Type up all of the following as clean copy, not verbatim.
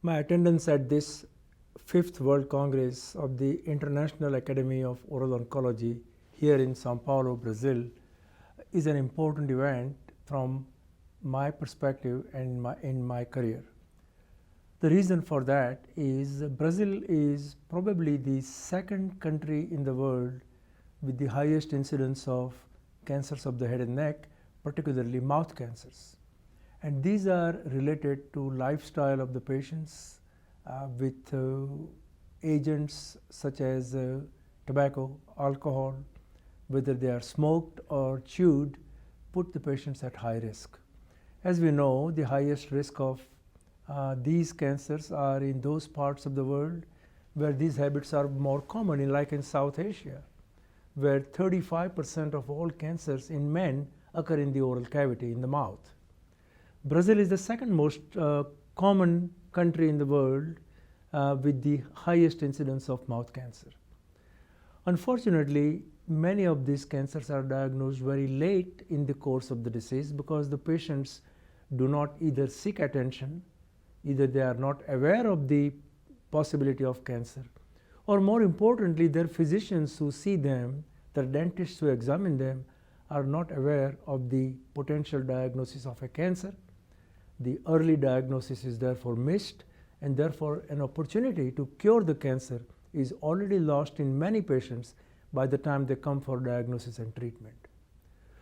My attendance at this 5th World Congress of the International Academy of Oral Oncology here in Sao Paulo, Brazil, is an important event from my perspective and in my career. The reason for that is Brazil is probably the second country in the world with the highest incidence of cancers of the head and neck, particularly mouth cancers. And these are related to lifestyle of the patients with agents such as tobacco, alcohol, whether they are smoked or chewed, put the patients at high risk. As we know, the highest risk of these cancers are in those parts of the world where these habits are more common, like in South Asia, where 35% of all cancers in men occur in the oral cavity, in the mouth. Brazil is the second most common country in the world with the highest incidence of mouth cancer. Unfortunately, many of these cancers are diagnosed very late in the course of the disease because the patients do not either seek attention, either they are not aware of the possibility of cancer, or more importantly, their physicians who see them, their dentists who examine them, are not aware of the potential diagnosis of a cancer. The early diagnosis is therefore missed, and therefore an opportunity to cure the cancer is already lost in many patients by the time they come for diagnosis and treatment.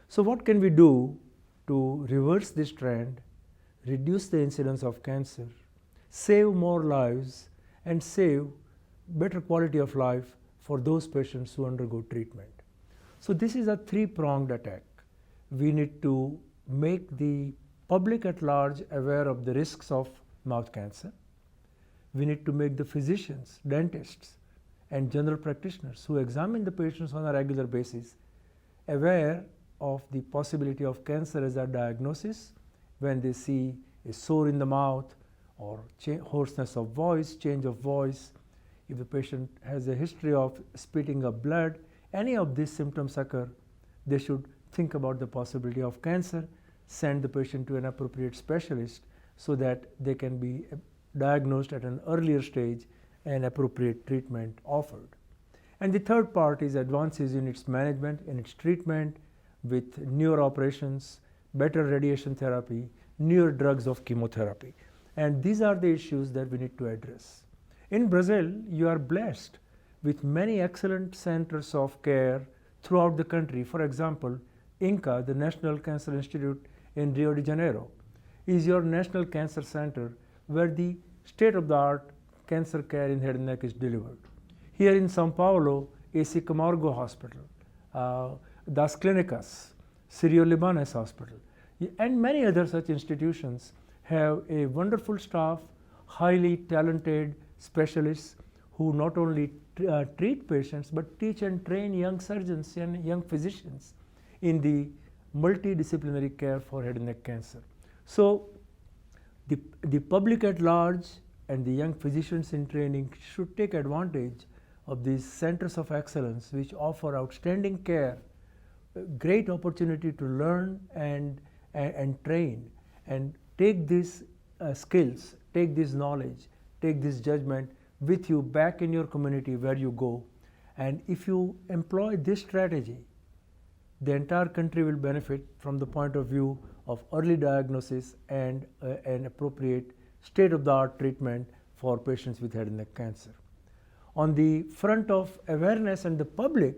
So what can we do to reverse this trend, reduce the incidence of cancer, save more lives, and save better quality of life for those patients who undergo treatment? So this is a three-pronged attack. We need to make the public at large aware of the risks of mouth cancer. We need to make the physicians, dentists, and general practitioners who examine the patients on a regular basis aware of the possibility of cancer as a diagnosis when they see a sore in the mouth or hoarseness of voice, change of voice. If the patient has a history of spitting up blood, any of these symptoms occur, they should think about the possibility of cancer, send the patient to an appropriate specialist so that they can be diagnosed at an earlier stage and appropriate treatment offered. And the third part is advances in its management, in its treatment with newer operations, better radiation therapy, newer drugs of chemotherapy. And these are the issues that we need to address. In Brazil, you are blessed with many excellent centers of care throughout the country. For example, INCA, the National Cancer Institute in Rio de Janeiro, is your national cancer center where the state-of-the-art cancer care in head and neck is delivered. Here in Sao Paulo, AC Camargo Hospital, Das Clínicas, Sírio-Libanês Hospital, and many other such institutions have a wonderful staff, highly talented specialists who not only treat patients but teach and train young surgeons and young physicians in the multidisciplinary care for head and neck cancer. So the public at large and the young physicians in training should take advantage of these centers of excellence which offer outstanding care, great opportunity to learn and train, and take these skills, take this knowledge, take this judgment with you back in your community where you go. And if you employ this strategy, the entire country will benefit from the point of view of early diagnosis and an appropriate state-of-the-art treatment for patients with head and neck cancer. On the front of awareness and the public,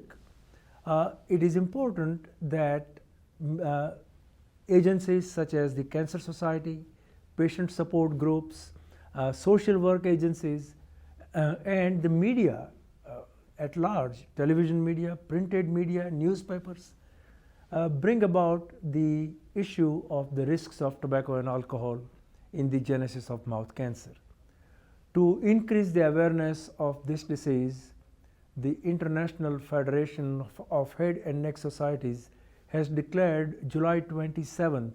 it is important that agencies such as the Cancer Society, patient support groups, social work agencies, and the media at large, television media, printed media, newspapers, bring about the issue of the risks of tobacco and alcohol in the genesis of mouth cancer. To increase the awareness of this disease, the International Federation of Head and Neck Societies has declared July 27th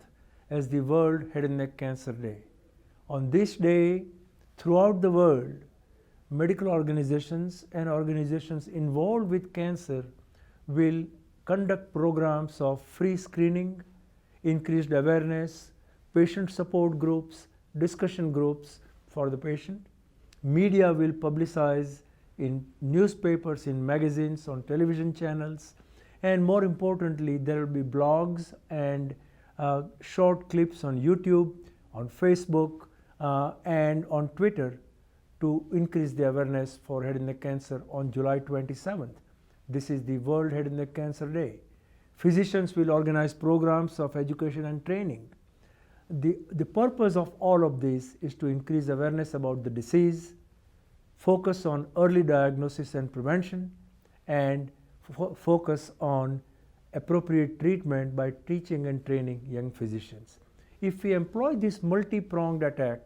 as the World Head and Neck Cancer Day. On this day, throughout the world, medical organizations and organizations involved with cancer will conduct programs of free screening, increased awareness, patient support groups, discussion groups, for the patient. Media will publicize in newspapers, in magazines, on television channels, and more importantly, there will be blogs and short clips on YouTube, on Facebook, and on Twitter to increase the awareness for head and neck cancer on July 27th. This is the World Head and Neck Cancer Day. Physicians will organize programs of education and training. The purpose of all of this is to increase awareness about the disease, focus on early diagnosis and prevention, and focus on appropriate treatment by teaching and training young physicians. If we employ this multi-pronged attack,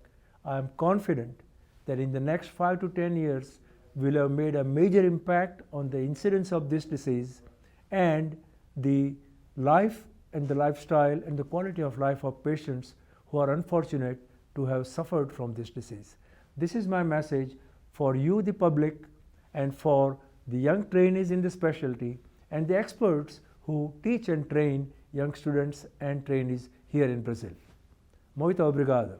I am confident that in the next 5 to 10 years, we'll have made a major impact on the incidence of this disease and the life and the lifestyle and the quality of life of patients who are unfortunate to have suffered from this disease. This is my message for you, the public, and for the young trainees in the specialty and the experts who teach and train young students and trainees here in Brazil. Muito obrigado.